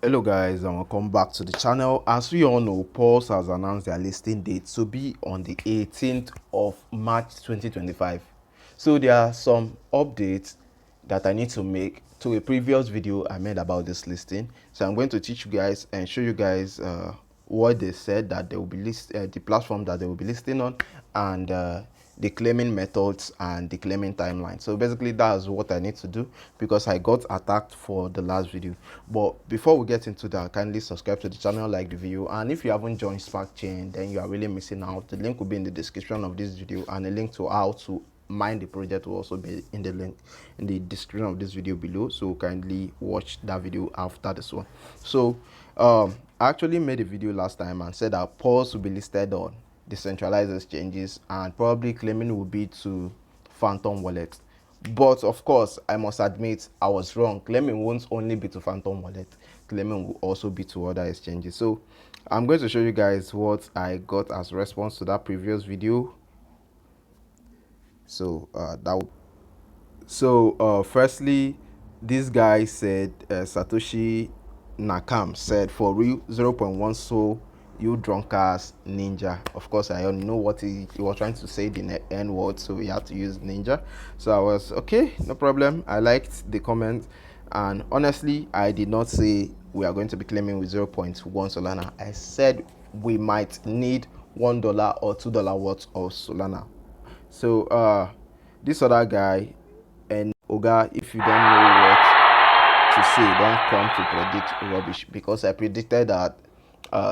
Hello guys, and welcome back to the channel. As we all know, Paws has announced their listing date to be on the 18th of March 2025. So there are some updates that I need to make to a previous video I made about this listing. So I'm going to teach you guys and show you guys what they said that they will be the platform that they will be listing on, and the claiming methods and the claiming timeline. So basically that's what I need to do because I got attacked for the last video. But before we get into that, kindly subscribe to the channel, like the video, and if you haven't joined Spark Chain, then you are really missing out. The link will be in the description of this video, and a link to how to mine the project will also be in the link in the description of this video below. So kindly watch that video after this one. So I actually made a video last time and said that Paws will be listed on decentralized exchanges, and probably claiming will be to Phantom Wallet. But of course, I must admit I was wrong. Claiming won't only be to Phantom Wallet, claiming will also be to other exchanges. So I'm going to show you guys what I got as response to that previous video. So firstly, this guy said, Satoshi Nakam said, for real, 0.1 so you drunk ass ninja. Of course, I don't know what he was trying to say, the N word, so we had to use ninja. So I was okay, no problem. I liked the comment, and honestly, I did not say we are going to be claiming with 0.1 Solana. I said we might need $1 or $2 worth of Solana. So this other guy, and Oga, if you don't know what to say, don't come to predict rubbish, because I predicted that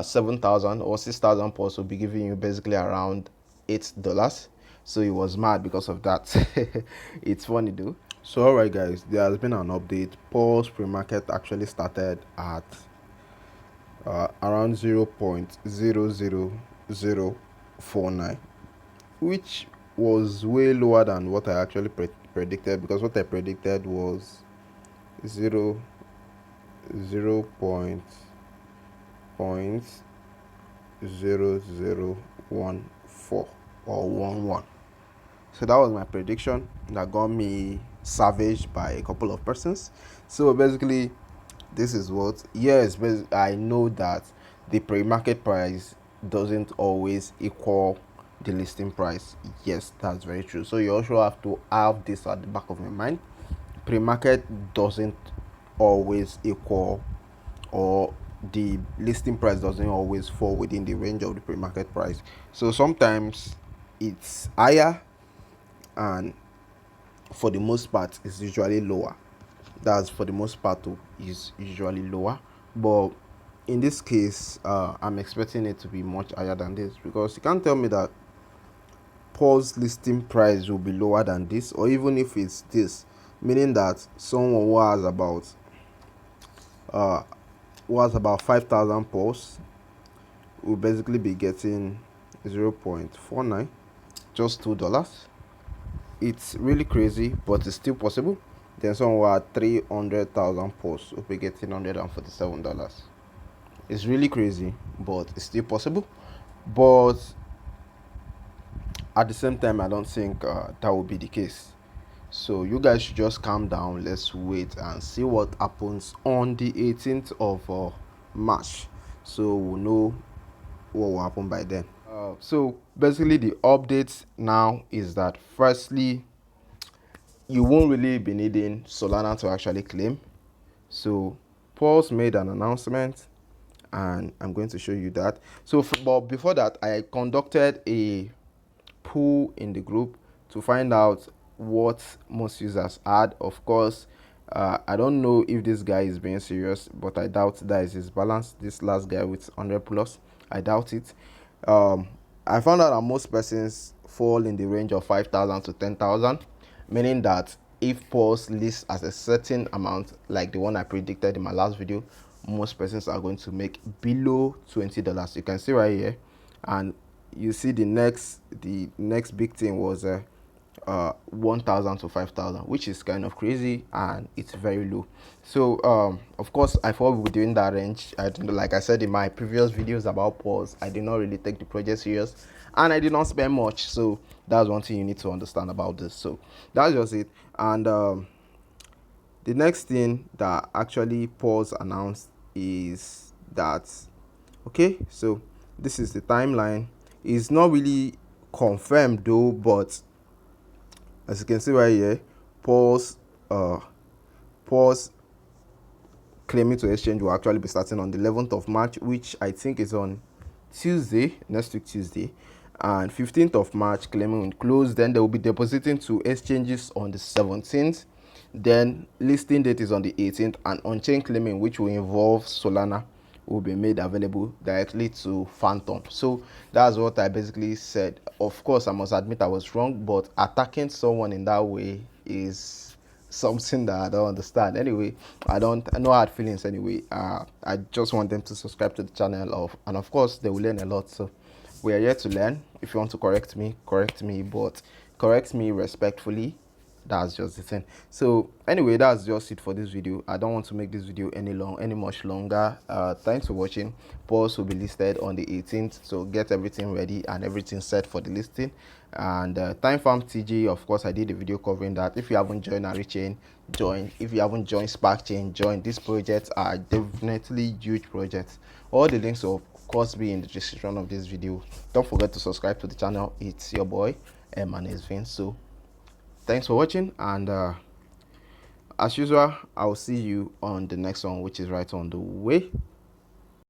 7,000 or 6,000 posts will be giving you basically around $8. So he was mad because of that. It's funny though. So alright guys, there has been an update. Paws pre-market actually started at around 0.00049, which was way lower than what I actually predicted, because what I predicted was 0.0014 or 11. So that was my prediction that got me savaged by a couple of persons. So basically, this is what, yes, I know that the pre-market price doesn't always equal the listing price. Yes, that's very true. So you also have to have this at the back of your mind. Pre-market doesn't always equal, or the listing price doesn't always fall within the range of the pre-market price. So sometimes it's higher, and for the most part it's usually lower. That's for the most part too, is usually lower. But in this case, I'm expecting it to be much higher than this, because you can't tell me that Paws listing price will be lower than this, or even if it's this, meaning that someone who has about 5,000 Paws will basically be getting 0.49, just $2. It's really crazy, but it's still possible. Then someone who had 300,000 Paws will be getting $147. It's really crazy, but it's still possible. But at the same time, I don't think that will be the case. So you guys should just calm down. Let's wait and see what happens on the 18th of March. So we'll know what will happen by then. So basically, the update now is that firstly, you won't really be needing Solana to actually claim. So Paws made an announcement, and I'm going to show you that. So but before that, I conducted a poll in the group to find out what most users had. Of course, I don't know if this guy is being serious, but I doubt that is his balance. This last guy with 100 plus, I doubt it. I found out that most persons fall in the range of 5,000 to 10,000, meaning that if Paws lists as a certain amount, like the one I predicted in my last video, most persons are going to make below $20. You can see right here, and you see the next big thing was 1,000 to 5,000, which is kind of crazy, and it's very low. So of course, I thought we were doing that range. Like I said in my previous videos about Paws, I did not really take the project serious, and I did not spend much. So that's one thing you need to understand about this. So that's just it. And the next thing that actually Paws announced is that, okay, so this is the timeline. It's not really confirmed though, but as you can see right here, Paws Paws claiming to exchange will actually be starting on the 11th of March, which I think is on Tuesday, next week Tuesday, and 15th of March claiming will close. Then they will be depositing to exchanges on the 17th. Then listing date is on the 18th, and on-chain claiming, which will involve Solana, will be made available directly to Phantom. So that's what I basically said. Of course, I must admit I was wrong, but attacking someone in that way is something that I don't understand. Anyway, I no hard feelings anyway. I just want them to subscribe to the channel, and of course they will learn a lot. So we are here to learn. If you want to correct me, but correct me respectfully. That's just the thing. So anyway, that's just it for this video. I don't want to make this video any much longer. Thanks for watching. Paws will be listed on the 18th, so get everything ready and everything set for the listing. And time farm TG, of course I did a video covering that. If you haven't joined Arichain, join. If you haven't joined Spark Chain, join. These projects are definitely huge projects. All the links will of course be in the description of this video. Don't forget to subscribe to the channel. It's your boy my name is Vince. So thanks for watching, and as usual, I'll see you on the next one, which is right on the way.